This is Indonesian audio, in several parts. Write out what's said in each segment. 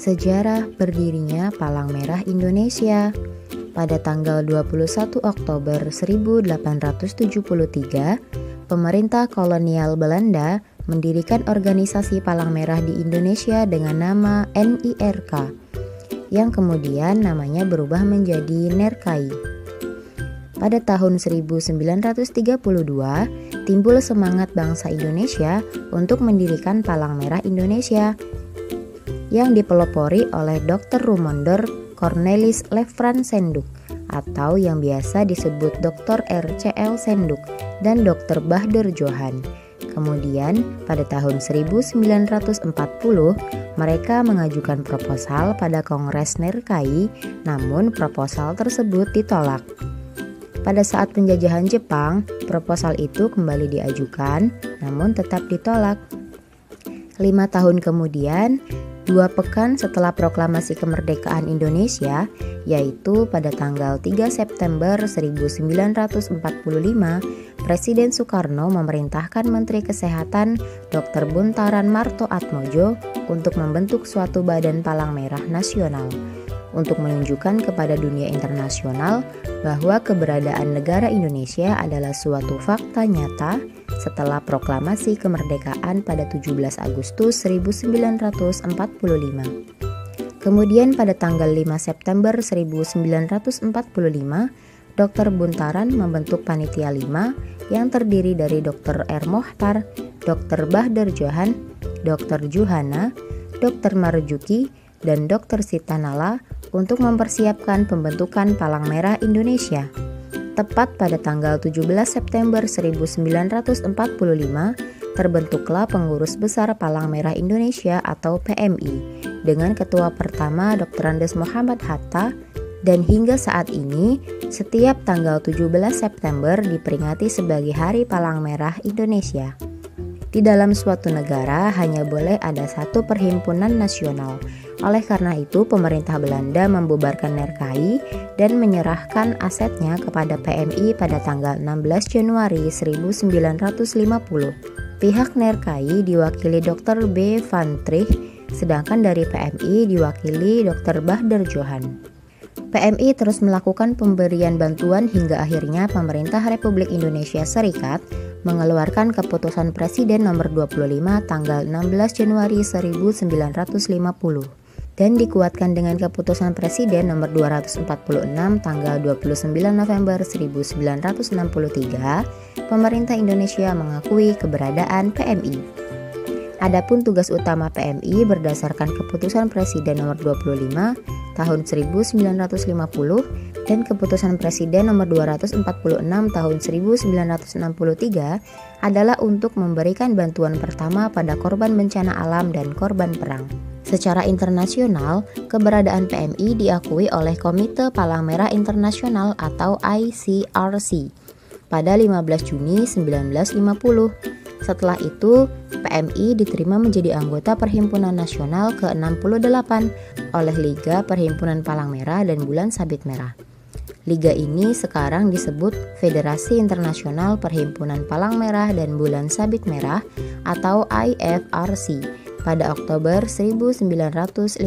Sejarah berdirinya Palang Merah Indonesia. Pada tanggal 21 Oktober 1873, pemerintah kolonial Belanda mendirikan organisasi Palang Merah di Indonesia dengan nama NIRK, yang kemudian namanya berubah menjadi NERKAI. Pada tahun 1932, timbul semangat bangsa Indonesia untuk mendirikan Palang Merah Indonesia yang dipelopori oleh Dr. Rumondor Cornelis Lefrand Senduk atau yang biasa disebut Dr. RCL Senduk dan Dr. Bahdur Johan. Kemudian pada tahun 1940 mereka mengajukan proposal pada Kongres NERKAI, namun proposal tersebut ditolak. Pada saat penjajahan Jepang, proposal itu kembali diajukan, namun tetap ditolak. 5 tahun kemudian, 2 pekan setelah proklamasi kemerdekaan Indonesia, yaitu pada tanggal 3 September 1945, Presiden Soekarno memerintahkan Menteri Kesehatan Dr. Buntaran Marto-Atmojo untuk membentuk suatu badan Palang Merah Nasional untuk menunjukkan kepada dunia internasional bahwa keberadaan negara Indonesia adalah suatu fakta nyata setelah proklamasi kemerdekaan pada 17 Agustus 1945. Kemudian pada tanggal 5 September 1945, Dr. Buntaran membentuk Panitia 5 yang terdiri dari Dr. R. Mohtar, Dr. Bahdur Johan, Dr. Juhana, Dr. Marjuki, dan Dr. Sitanala untuk mempersiapkan pembentukan Palang Merah Indonesia. Tepat pada tanggal 17 September 1945, terbentuklah Pengurus Besar Palang Merah Indonesia atau PMI dengan ketua pertama Dr. Andes Muhammad Hatta, dan hingga saat ini setiap tanggal 17 September diperingati sebagai Hari Palang Merah Indonesia. Di dalam suatu negara hanya boleh ada satu perhimpunan nasional. Oleh karena itu, pemerintah Belanda membubarkan NERKAI dan menyerahkan asetnya kepada PMI pada tanggal 16 Januari 1950. Pihak NERKAI diwakili Dr. B. Van Trich, sedangkan dari PMI diwakili Dr. Bahdur Johan. PMI terus melakukan pemberian bantuan hingga akhirnya pemerintah Republik Indonesia Serikat mengeluarkan keputusan Presiden nomor 25 tanggal 16 Januari 1950 dan dikuatkan dengan keputusan Presiden nomor 246 tanggal 29 November 1963, pemerintah Indonesia mengakui keberadaan PMI. Adapun tugas utama PMI berdasarkan keputusan Presiden nomor 25 tahun 1950 dan keputusan Presiden nomor 246 tahun 1963 adalah untuk memberikan bantuan pertama pada korban bencana alam dan korban perang. Secara internasional, keberadaan PMI diakui oleh Komite Palang Merah Internasional atau ICRC pada 15 Juni 1950. Setelah itu, PMI diterima menjadi anggota Perhimpunan Nasional ke-68 oleh Liga Perhimpunan Palang Merah dan Bulan Sabit Merah. Liga ini sekarang disebut Federasi Internasional Perhimpunan Palang Merah dan Bulan Sabit Merah atau IFRC pada Oktober 1950.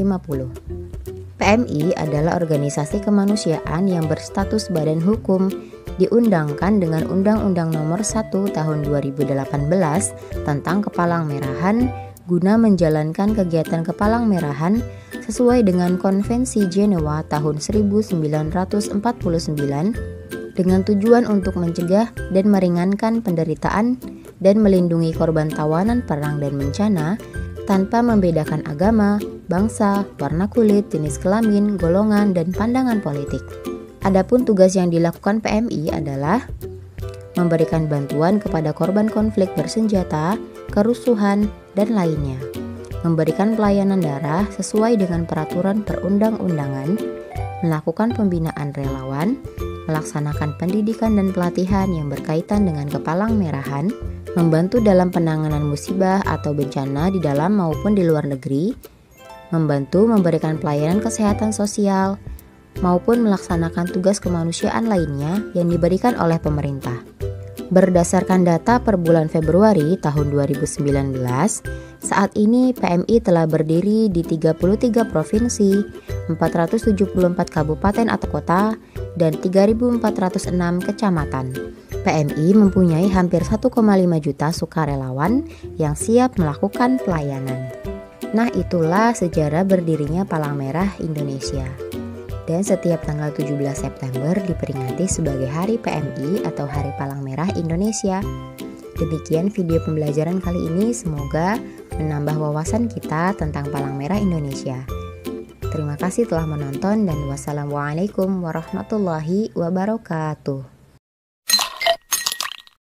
PMI adalah organisasi kemanusiaan yang berstatus badan hukum, diundangkan dengan Undang-Undang Nomor 1 Tahun 2018 tentang Kepalang Merahan guna menjalankan kegiatan Kepalang Merahan sesuai dengan Konvensi Jenewa tahun 1949 dengan tujuan untuk mencegah dan meringankan penderitaan dan melindungi korban tawanan perang dan bencana tanpa membedakan agama, bangsa, warna kulit, jenis kelamin, golongan, dan pandangan politik. Adapun tugas yang dilakukan PMI adalah memberikan bantuan kepada korban konflik bersenjata, kerusuhan, dan lainnya, memberikan pelayanan darah sesuai dengan peraturan perundang-undangan, melakukan pembinaan relawan, melaksanakan pendidikan dan pelatihan yang berkaitan dengan Kepalang Merahan, membantu dalam penanganan musibah atau bencana di dalam maupun di luar negeri, membantu memberikan pelayanan kesehatan sosial, maupun melaksanakan tugas kemanusiaan lainnya yang diberikan oleh pemerintah. Berdasarkan data per bulan Februari tahun 2019, saat ini PMI telah berdiri di 33 provinsi, 474 kabupaten atau kota, dan 3.406 kecamatan. PMI mempunyai hampir 1,5 juta sukarelawan yang siap melakukan pelayanan. Nah, itulah sejarah berdirinya Palang Merah Indonesia. Dan setiap tanggal 17 September diperingati sebagai Hari PMI atau Hari Palang Merah Indonesia. Demikian video pembelajaran kali ini, semoga menambah wawasan kita tentang Palang Merah Indonesia. Terima kasih telah menonton dan wassalamualaikum warahmatullahi wabarakatuh.